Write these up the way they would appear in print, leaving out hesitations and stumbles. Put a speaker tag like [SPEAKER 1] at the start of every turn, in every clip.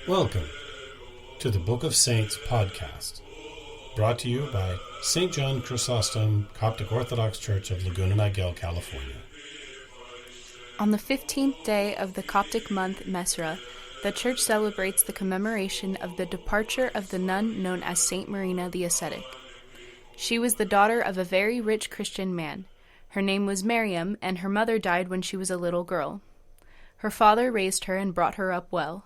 [SPEAKER 1] Welcome to the Book of Saints podcast, brought to you by St. John Chrysostom Coptic Orthodox Church of Laguna Niguel, California.
[SPEAKER 2] On the 15th day of the Coptic month Mesra, the Church celebrates the commemoration of the departure of the nun known as Saint Marina the Ascetic. She was the daughter of a very rich Christian man. Her name was Mariam, and her mother died when she was a little girl. Her father raised her and brought her up well.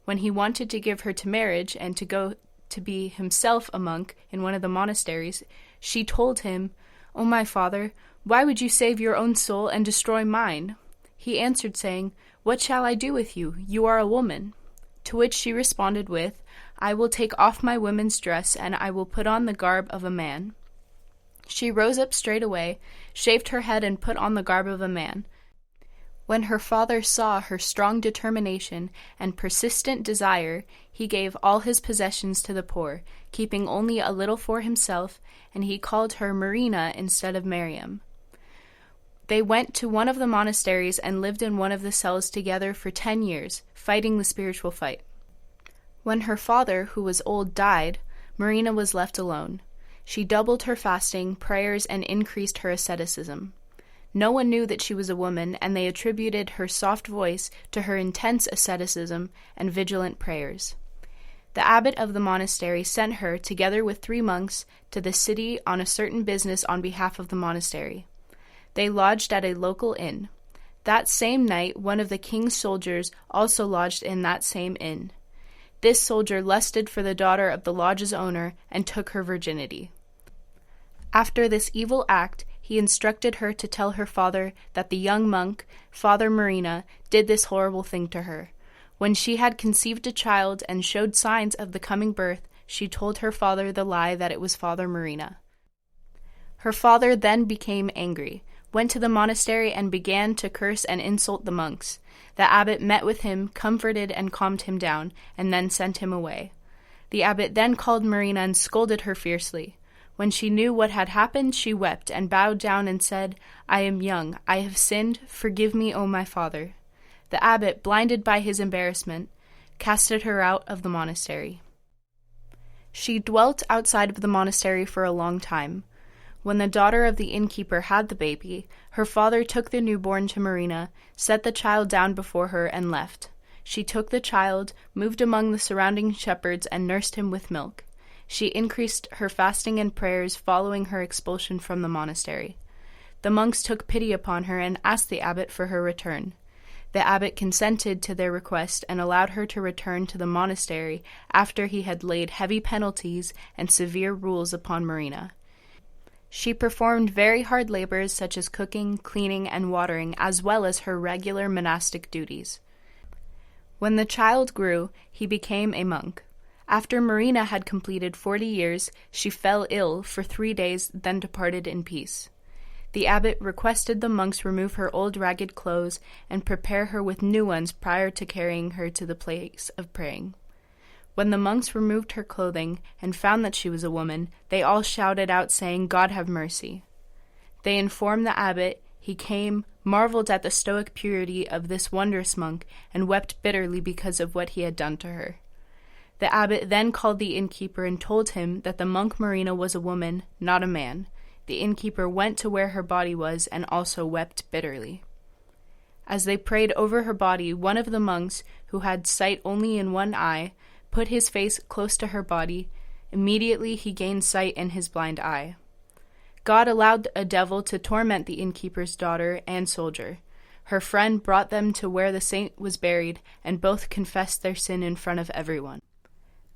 [SPEAKER 2] When he wanted to give her to marriage and to go to be himself a monk in one of the monasteries, she told him, "O my father, why would you save your own soul and destroy mine?" He answered, saying, "What shall I do with you? You are a woman." To which she responded with, "I will take off my woman's dress, and I will put on the garb of a man." She rose up straightway, shaved her head, and put on the garb of a man. When her father saw her strong determination and persistent desire, he gave all his possessions to the poor, keeping only a little for himself, and he called her Marina instead of Mariam. They went to one of the monasteries and lived in one of the cells together for 10 years, fighting the spiritual fight. When her father, who was old, died, Marina was left alone. She doubled her fasting, prayers, and increased her asceticism. No one knew that she was a woman, and they attributed her soft voice to her intense asceticism and vigilant prayers. The abbot of the monastery sent her, together with 3 monks, to the city on a certain business on behalf of the monastery. They lodged at a local inn. That same night, one of the king's soldiers also lodged in that same inn. This soldier lusted for the daughter of the lodge's owner and took her virginity. After this evil act, he instructed her to tell her father that the young monk, Father Marina, did this horrible thing to her. When she had conceived a child and showed signs of the coming birth, she told her father the lie that it was Father Marina. Her father then became angry, went to the monastery, and began to curse and insult the monks. The abbot met with him, comforted and calmed him down, and then sent him away. The abbot then called Marina and scolded her fiercely. When she knew what had happened, she wept and bowed down and said, "I am young, I have sinned, forgive me, O my father." The abbot, blinded by his embarrassment, casted her out of the monastery. She dwelt outside of the monastery for a long time. When the daughter of the innkeeper had the baby, her father took the newborn to Marina, set the child down before her, and left. She took the child, moved among the surrounding shepherds, and nursed him with milk. She increased her fasting and prayers following her expulsion from the monastery. The monks took pity upon her and asked the abbot for her return. The abbot consented to their request and allowed her to return to the monastery after he had laid heavy penalties and severe rules upon Marina. She performed very hard labors such as cooking, cleaning, and watering, as well as her regular monastic duties. When the child grew, he became a monk. After Marina had completed 40 years, she fell ill for 3 days, then departed in peace. The abbot requested the monks remove her old ragged clothes and prepare her with new ones prior to carrying her to the place of praying. When the monks removed her clothing and found that she was a woman, they all shouted out, saying, "God have mercy." They informed the abbot. He came, marveled at the stoic purity of this wondrous monk, and wept bitterly because of what he had done to her. The abbot then called the innkeeper and told him that the monk Marina was a woman, not a man. The innkeeper went to where her body was and also wept bitterly. As they prayed over her body, one of the monks, who had sight only in one eye, put his face close to her body. Immediately he gained sight in his blind eye. God allowed a devil to torment the innkeeper's daughter and soldier. Her friend brought them to where the saint was buried, and both confessed their sin in front of everyone.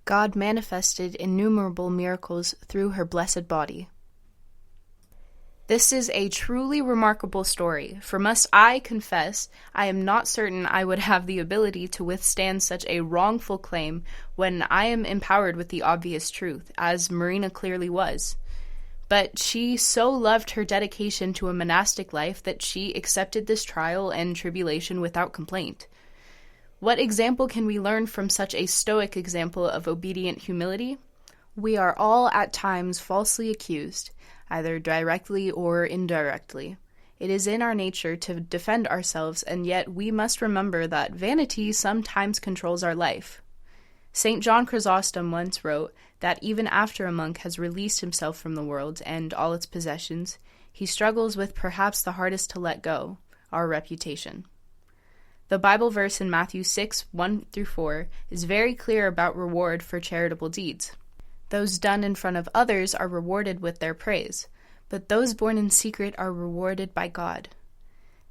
[SPEAKER 2] God manifested innumerable miracles through her blessed body. This is a truly remarkable story, for must I confess, I am not certain I would have the ability to withstand such a wrongful claim when I am empowered with the obvious truth, as Marina clearly was. But she so loved her dedication to a monastic life that she accepted this trial and tribulation without complaint. What example can we learn from such a stoic example of obedient humility? We are all at times falsely accused, either directly or indirectly. It is in our nature to defend ourselves, and yet we must remember that vanity sometimes controls our life. St. John Chrysostom once wrote that even after a monk has released himself from the world and all its possessions, he struggles with perhaps the hardest to let go, our reputation. The Bible verse in Matthew 6, 1-4 is very clear about reward for charitable deeds. Those done in front of others are rewarded with their praise, but those born in secret are rewarded by God.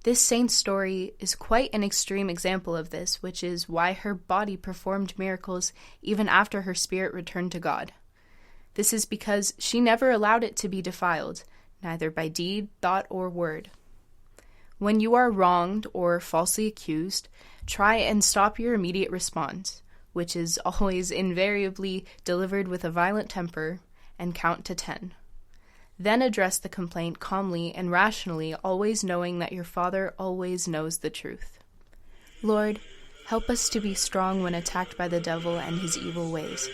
[SPEAKER 2] This saint's story is quite an extreme example of this, which is why her body performed miracles even after her spirit returned to God. This is because she never allowed it to be defiled, neither by deed, thought, or word. When you are wronged or falsely accused, try and stop your immediate response, which is always invariably delivered with a violent temper, and count to 10. Then address the complaint calmly and rationally, always knowing that your Father always knows the truth. Lord, help us to be strong when attacked by the devil and his evil ways.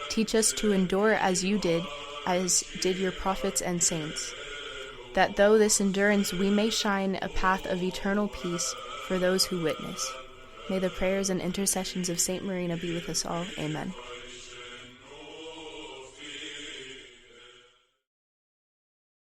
[SPEAKER 2] Teach us to endure as you did, as did your prophets and saints, that through this endurance we may shine a path of eternal peace for those who witness. May the prayers and intercessions of Saint Marina be with us all. Amen.